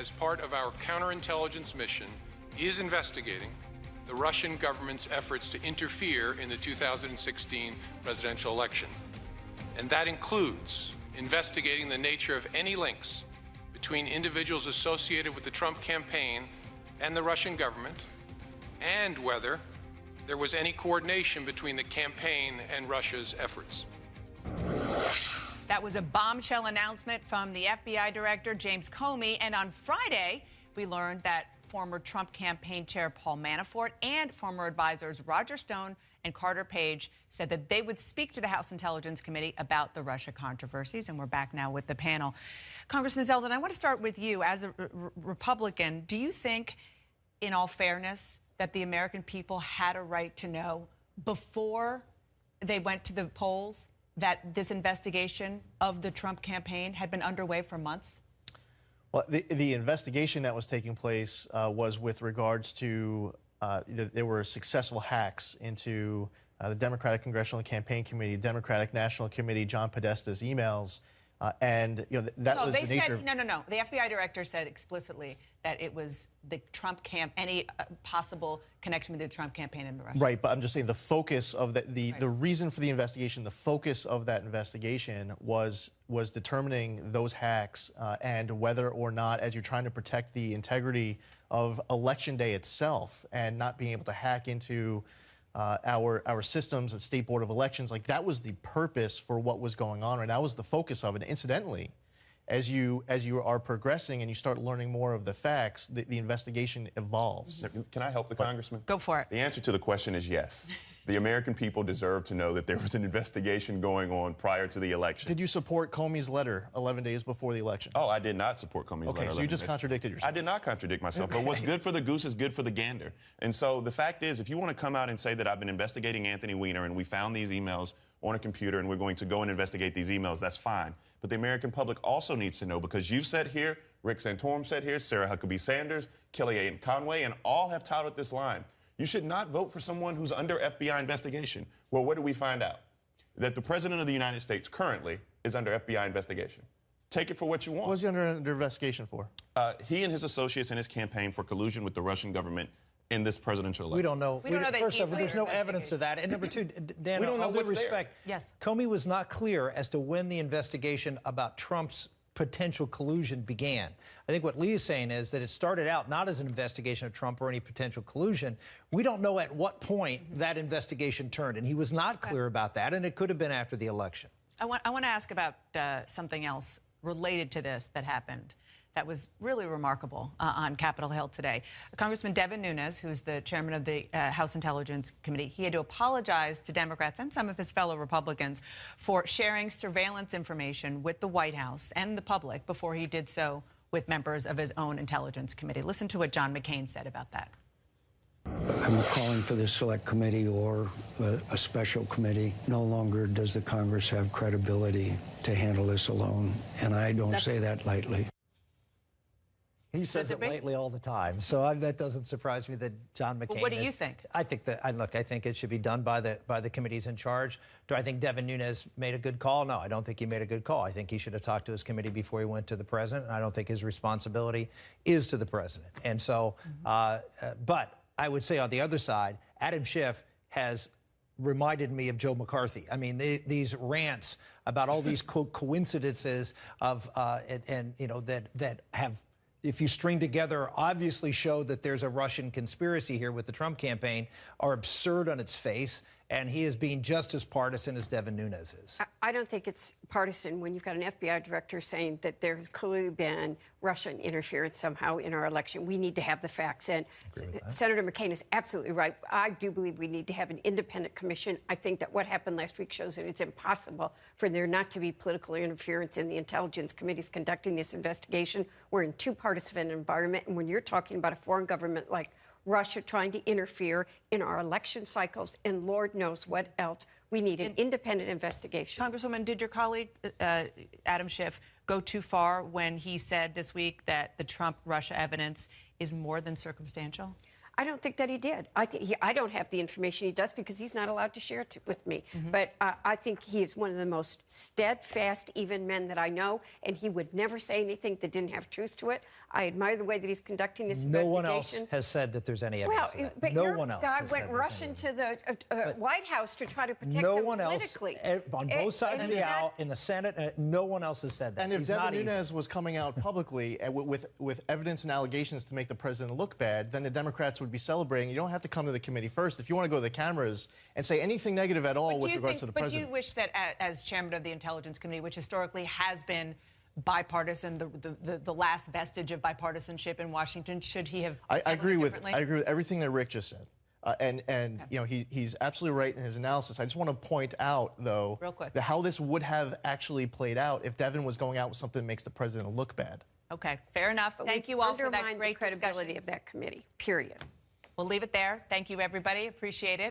as part of our counterintelligence mission, is investigating the Russian government's efforts to interfere in the 2016 presidential election. And that includes investigating the nature of any links between individuals associated with the Trump campaign and the Russian government, and whether there was any coordination between the campaign and Russia's efforts. That was a bombshell announcement from the FBI director, James Comey. And on Friday, we learned that former Trump campaign chair Paul Manafort and former advisors Roger Stone and Carter Page said that they would speak to the House Intelligence Committee about the Russia controversies. And we're back now with the panel. Congressman Zeldin, I want to start with you. As a Republican, do you think, in all fairness, that the American people had a right to know before they went to the polls that this investigation of the Trump campaign had been underway for months? Well, the investigation that was taking place was with regards to there were successful hacks into the Democratic Congressional Campaign Committee, Democratic National Committee, John Podesta's emails. And that was the nature. No. The FBI director said explicitly that it was the Trump any possible connection with the Trump campaign and the Russians. Right, but I'm just saying the focus of the reason for the investigation, the focus of that investigation was determining those hacks and whether or not, as you're trying to protect the integrity of Election Day itself and not being able to hack into our systems at State Board of Elections, like that was the purpose for what was going on, and that was the focus of it. Incidentally, as you are progressing and you start learning more of the facts, the investigation evolves. Can I help the congressman? Go for it. The answer to the question is yes. The American people deserve to know that there was an investigation going on prior to the election. Did you support Comey's letter 11 days before the election? Oh, I did not support Comey's letter. Okay, so you just contradicted yourself. I did not contradict myself, but what's good for the goose is good for the gander. And so the fact is, if you want to come out and say that I've been investigating Anthony Weiner and we found these emails on a computer and we're going to go and investigate these emails, that's fine. But the American public also needs to know, because you've said here, Rick Santorum said here, Sarah Huckabee Sanders, Kellyanne Conway, and all have touted this line. You should not vote for someone who's under FBI investigation. Well, what did we find out? That the President of the United States currently is under FBI investigation. Take it for what you want. What was he under investigation for? He and his associates in his campaign for collusion with the Russian government in this presidential election. We don't know. First off, there's no evidence of that. And number two, Dan, we don't know all due what's respect, yes. Comey was not clear as to when the investigation about Trump's potential collusion began. I think what Lee is saying is that it started out not as an investigation of Trump or any potential collusion. We don't know at what point that investigation turned, and he was not clear about that, and it could have been after the election. I want to ask about something else related to this that happened that was really remarkable on Capitol Hill today. Congressman Devin Nunes, who's the chairman of the House Intelligence Committee, he had to apologize to Democrats and some of his fellow Republicans for sharing surveillance information with the White House and the public before he did so with members of his own Intelligence Committee. Listen to what John McCain said about that. I'm calling for this select committee or a special committee. No longer does the Congress have credibility to handle this alone, and I don't say that lightly. He says it lightly all the time, so that doesn't surprise me that John McCain. Well, what do you think? I think that I think it should be done by the committees in charge. Do I think Devin Nunes made a good call? No, I don't think he made a good call. I think he should have talked to his committee before he went to the president. And I don't think his responsibility is to the president. And so, but I would say on the other side, Adam Schiff has reminded me of Joe McCarthy. I mean, these rants about all these coincidences of and you know that have, if you string together, obviously show that there's a Russian conspiracy here with the Trump campaign, are absurd on its face, and he is being just as partisan as Devin Nunes is. I don't think it's partisan when you've got an FBI director saying that there's clearly been Russian interference somehow in our election. We need to have the facts. And Senator McCain is absolutely right. I do believe we need to have an independent commission. I think that what happened last week shows that it's impossible for there not to be political interference in the intelligence committees conducting this investigation. We're in too partisan an environment, and when you're talking about a foreign government like Russia trying to interfere in our election cycles, and Lord knows what else, we need an independent investigation. Congresswoman, did your colleague, Adam Schiff, go too far when he said this week that the Trump-Russia evidence is more than circumstantial? I don't think that he did. I don't have the information he does because he's not allowed to share it with me. But I think he is one of the most steadfast, even men that I know, and he would never say anything that didn't have truth to it. I admire the way that he's conducting this investigation. No one else has said that there's any evidence of that. But no your one else guy has went said rushing to the White House to try to protect no him one politically. else, on both sides of the aisle, in the Senate, no one else has said that. And if Devin Nunes was coming out publicly with evidence and allegations to make the president look bad, then the Democrats would be celebrating. You don't have to come to the committee first. If you want to go to the cameras and say anything negative at all with regards to the president. But do you wish that as chairman of the Intelligence Committee, which historically has been bipartisan, the last vestige of bipartisanship in Washington, should he have I agree with everything that Rick just said. You know, he's absolutely right in his analysis. I just want to point out, though, real quick, how this would have actually played out if Devin was going out with something that makes the president look bad. Okay, fair enough. Thank you all for that great credibility discussion of that committee, period. We'll leave it there. Thank you, everybody. Appreciate it.